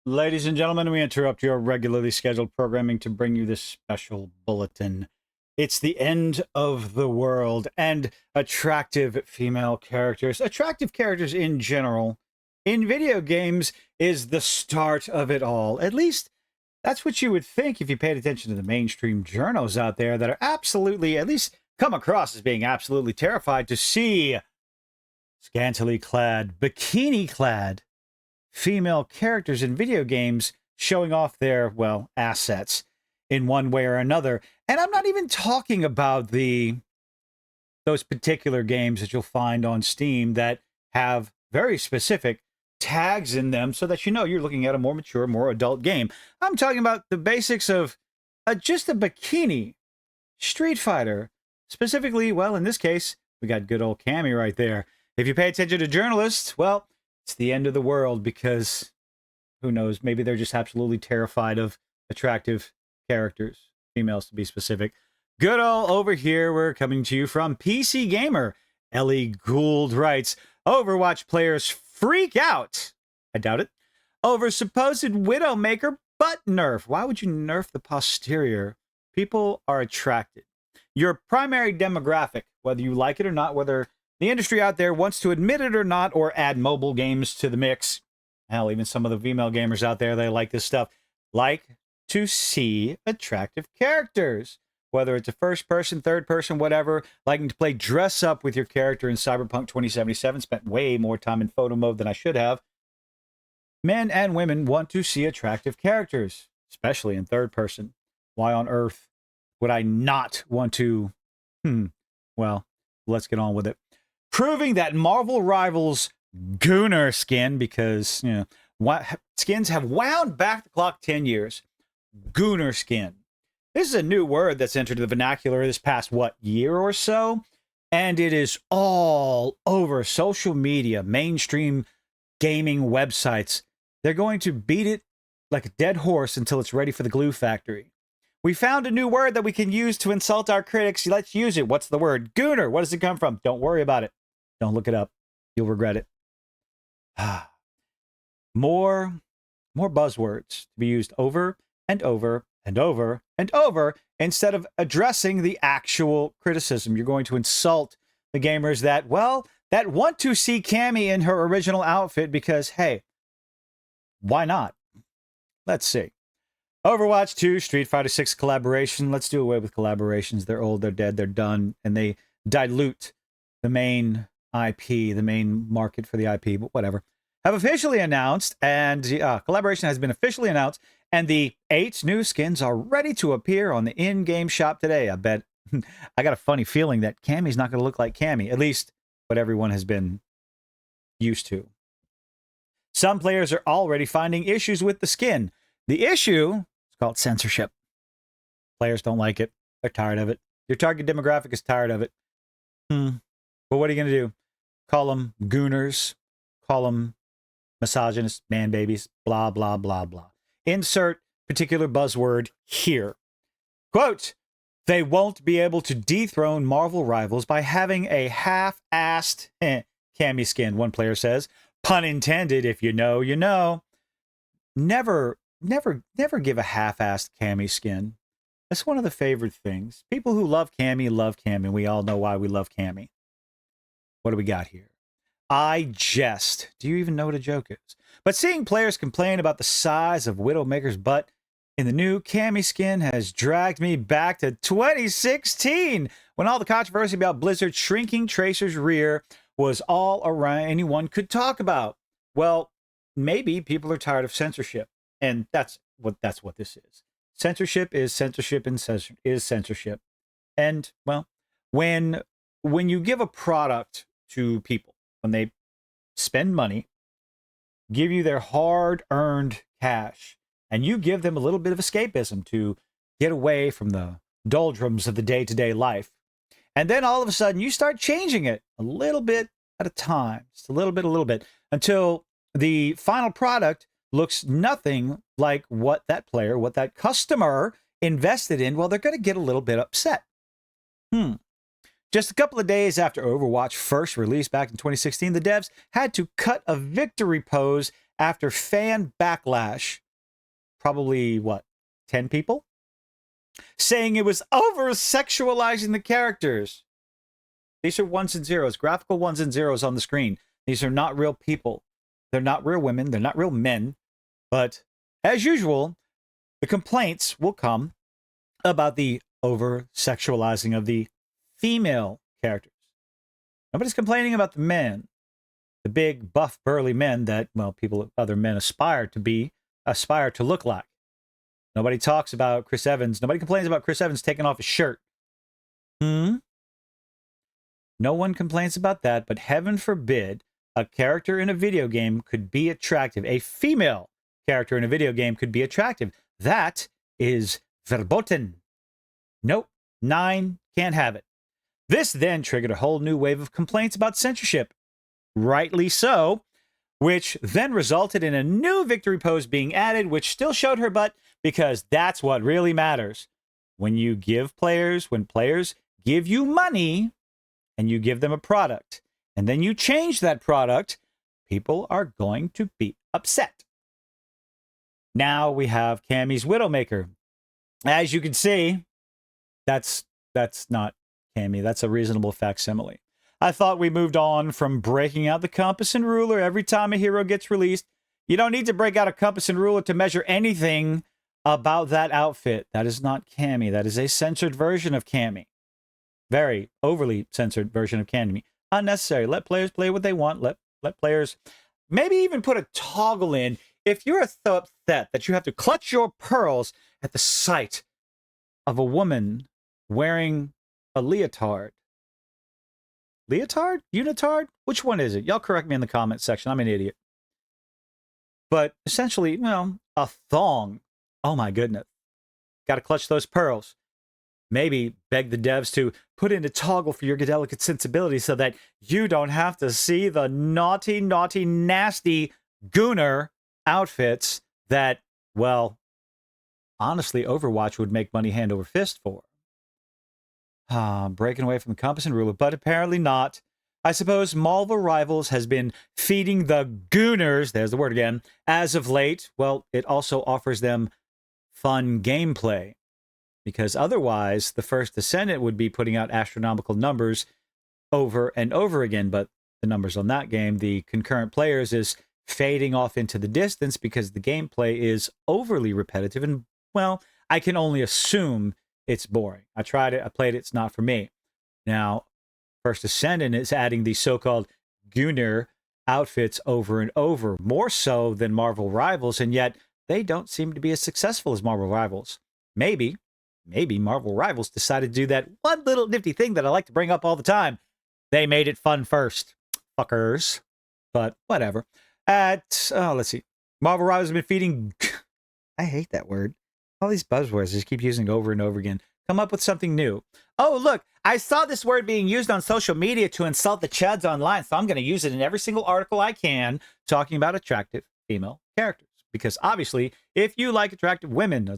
Ladies and gentlemen, we interrupt your regularly scheduled programming to bring you this special bulletin. It's the end of the world, and attractive female characters, attractive characters in general, in video games is the start of it all. At least that's what you would think if you paid attention to the mainstream journos out there that are absolutely, at least come across as being absolutely terrified to see scantily clad, bikini clad female characters in video games showing off their, well, assets in one way or another. And I'm not even talking about those particular games that you'll find on Steam that have very specific tags in them so that you know you're looking at a more mature, more adult game. I'm talking about the basics of just a bikini Street Fighter. Specifically, well, in this case, we got good old Cammy right there. If you pay attention to journalists, well, it's the end of the world because who knows, maybe they're just absolutely terrified of attractive characters, females to be specific. Good old over here, we're coming to you from PC Gamer. Ellie Gould writes, Overwatch players freak out, I doubt it, over supposed Widowmaker butt nerf. Why would you nerf the posterior? People are attracted. Your primary demographic, whether you like it or not, whether the industry out there wants to admit it or not, or add mobile games to the mix. Hell, even some of the female gamers out there, they like this stuff. Like to see attractive characters. Whether it's a first person, third person, whatever. Liking to play dress up with your character in Cyberpunk 2077. Spent way more time in photo mode than I should have. Men and women want to see attractive characters, especially in third person. Why on earth would I not want to? Well, let's get on with it. Proving that Marvel Rivals Gooner skin, because, you know, skins have wound back the clock 10 years. Gooner skin. This is a new word that's entered the vernacular this past, year or so? And it is all over social media, mainstream gaming websites. They're going to beat it like a dead horse until it's ready for the glue factory. We found a new word that we can use to insult our critics. Let's use it. What's the word? Gooner. What does it come from? Don't worry about it. Don't look it up. You'll regret it. More buzzwords to be used over and over and over and over instead of addressing the actual criticism. You're going to insult the gamers that want to see Cammy in her original outfit because, hey, why not? Let's see. Overwatch 2, Street Fighter 6 collaboration. Let's do away with collaborations. They're old, they're dead, they're done, and they dilute the main IP, the main market for the IP, but whatever. Have officially announced, and collaboration has been officially announced, and the 8 new skins are ready to appear on the in-game shop today. I bet. I got a funny feeling that Cammy's not going to look like Cammy, at least what everyone has been used to. Some players are already finding issues with the skin. The issue is called censorship. Players don't like it. They're tired of it. Your target demographic is tired of it. But what are you going to do? Call them gooners. Call them misogynists, man babies, blah, blah, blah, blah. Insert particular buzzword here. Quote, they won't be able to dethrone Marvel Rivals by having a half-assed Cammy skin, one player says. Pun intended, if you know, you know. Never give a half-assed Cammy skin. That's one of the favorite things. People who love Cammy. We all know why we love Cammy. What do we got here? I jest. Do you even know what a joke is? But seeing players complain about the size of Widowmaker's butt in the new Cammy skin has dragged me back to 2016, when all the controversy about Blizzard shrinking Tracer's rear was all around anyone could talk about. Well, maybe people are tired of censorship, and that's what this is. Censorship is censorship and is censorship. And, well, when you give a product to people, when they spend money, give you their hard-earned cash, and you give them a little bit of escapism to get away from the doldrums of the day-to-day life, and then all of a sudden you start changing it a little bit at a time, just a little bit, until the final product looks nothing like what that player, what that customer invested in, well, they're going to get a little bit upset. Just a couple of days after Overwatch first released back in 2016, the devs had to cut a victory pose after fan backlash, probably, what, 10 people? Saying it was over-sexualizing the characters. These are ones and zeros, graphical ones and zeros on the screen. These are not real people. They're not real women. They're not real men. But as usual, the complaints will come about the over-sexualizing of the female characters. Nobody's complaining about the men, the big, buff, burly men that, well, other men aspire to look like. Nobody talks about Chris Evans. Nobody complains about Chris Evans taking off his shirt. No one complains about that, but heaven forbid a character in a video game could be attractive. A female character in a video game could be attractive. That is verboten. Nope, 9, can't have it. This then triggered a whole new wave of complaints about censorship. Rightly so, which then resulted in a new victory pose being added, which still showed her butt, because that's what really matters. When players give you money and you give them a product, and then you change that product, people are going to be upset. Now we have Cammy's Widowmaker. As you can see, that's not Cammy. That's a reasonable facsimile. I thought we moved on from breaking out the compass and ruler every time a hero gets released. You don't need to break out a compass and ruler to measure anything about that outfit. That is not Cammy. That is a censored version of Cammy. Very overly censored version of Cammy. Unnecessary. Let players play what they want. Let players maybe even put a toggle in. If you're upset that you have to clutch your pearls at the sight of a woman wearing a leotard. Leotard? Unitard? Which one is it? Y'all correct me in the comment section. I'm an idiot. But essentially, a thong. Oh my goodness. Got to clutch those pearls. Maybe beg the devs to put in a toggle for your delicate sensibility so that you don't have to see the naughty, naughty, nasty gooner outfits that, well, honestly, Overwatch would make money hand over fist for. Breaking away from the compass and ruler, but apparently not. I suppose Marvel Rivals has been feeding the gooners, there's the word again, as of late. Well, it also offers them fun gameplay, because otherwise the First Descendant would be putting out astronomical numbers over and over again, but the numbers on that game, the concurrent players, is fading off into the distance because the gameplay is overly repetitive, and, well, I can only assume it's boring. I tried it, I played it, it's not for me. Now, First Descendant is adding these so-called Gooner outfits over and over, more so than Marvel Rivals, and yet they don't seem to be as successful as Marvel Rivals. Maybe Marvel Rivals decided to do that one little nifty thing that I like to bring up all the time. They made it fun first. Fuckers. But whatever. Let's see. Marvel Rivals has been feeding... I hate that word. All these buzzwords, I just keep using over and over again. Come up with something new. Oh, look, I saw this word being used on social media to insult the Chads online, so I'm going to use it in every single article I can talking about attractive female characters. Because obviously, if you like attractive women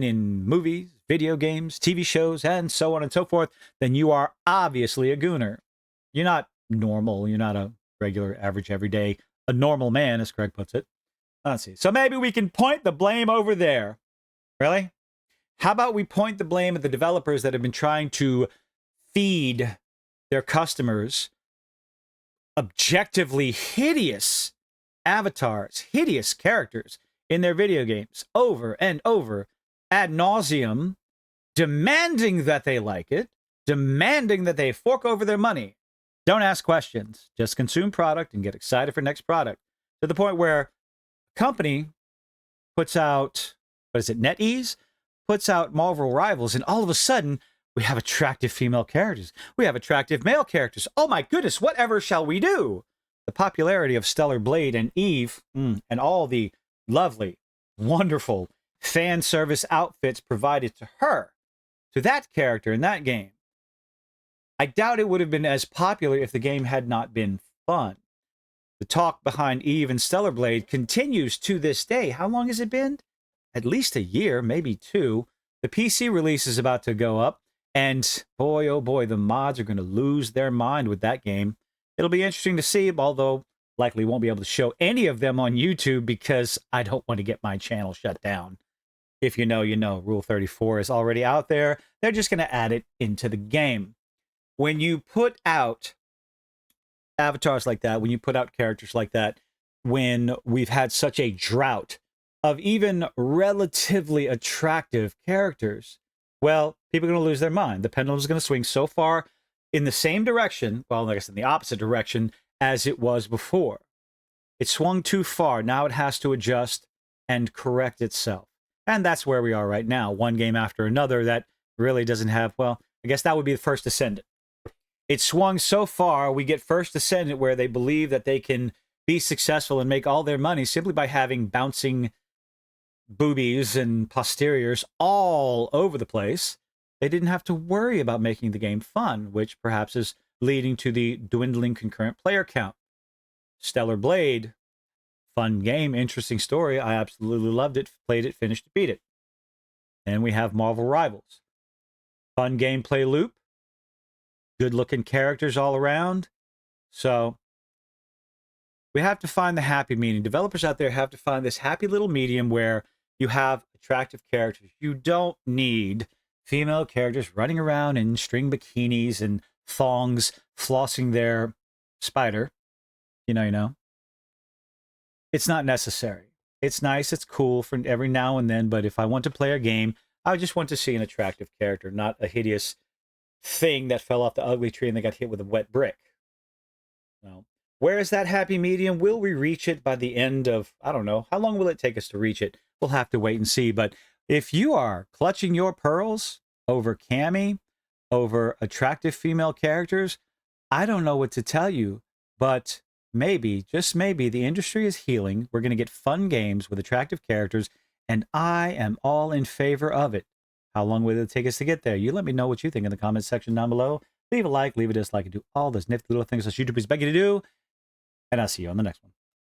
in movies, video games, TV shows, and so on and so forth, then you are obviously a gooner. You're not normal. You're not a regular, average, everyday, a normal man, as Craig puts it. Let's see. So maybe we can point the blame over there. Really? How about we point the blame at the developers that have been trying to feed their customers objectively hideous avatars, hideous characters in their video games over and over ad nauseum, demanding that they like it, demanding that they fork over their money. Don't ask questions. Just consume product and get excited for next product. To the point where a company puts out, NetEase? Puts out Marvel Rivals, and all of a sudden, we have attractive female characters. We have attractive male characters. Oh my goodness, whatever shall we do? The popularity of Stellar Blade and Eve, and all the lovely, wonderful fan service outfits provided to her, to that character in that game. I doubt it would have been as popular if the game had not been fun. The talk behind Eve and Stellar Blade continues to this day. How long has it been? At least a year, maybe 2. The PC release is about to go up, and boy, oh boy, the mods are going to lose their mind with that game. It'll be interesting to see, although likely won't be able to show any of them on YouTube because I don't want to get my channel shut down. If you know, you know. Rule 34 is already out there. They're just going to add it into the game. When you put out avatars like that, when you put out characters like that, when we've had such a drought of even relatively attractive characters, well, people are going to lose their mind. The pendulum is going to swing so far in the same direction, well, I guess in the opposite direction, as it was before. It swung too far. Now it has to adjust and correct itself. And that's where we are right now. One game after another that really doesn't have, well, I guess that would be the First Ascendant. It swung so far, we get First Ascendant where they believe that they can be successful and make all their money simply by having bouncing boobies and posteriors all over the place. They didn't have to worry about making the game fun, which perhaps is leading to the dwindling concurrent player count. Stellar Blade, fun game, interesting story. I absolutely loved it, played it, finished it, beat it. And we have Marvel Rivals. Fun gameplay loop, good-looking characters all around. So we have to find the happy medium. Developers out there have to find this happy little medium where you have attractive characters. You don't need female characters running around in string bikinis and thongs, flossing their spider. You know. It's not necessary. It's nice, it's cool for every now and then, but if I want to play a game, I just want to see an attractive character, not a hideous thing that fell off the ugly tree and they got hit with a wet brick. No. Where is that happy medium? Will we reach it by the end of, I don't know, how long will it take us to reach it? We'll have to wait and see. But if you are clutching your pearls over Cammy, over attractive female characters, I don't know what to tell you, but maybe, just maybe, the industry is healing. We're going to get fun games with attractive characters, and I am all in favor of it. How long will it take us to get there? You let me know what you think in the comments section down below. Leave a like, leave a dislike, and do all those nifty little things that YouTubers beg you to do. And I'll see you on the next one.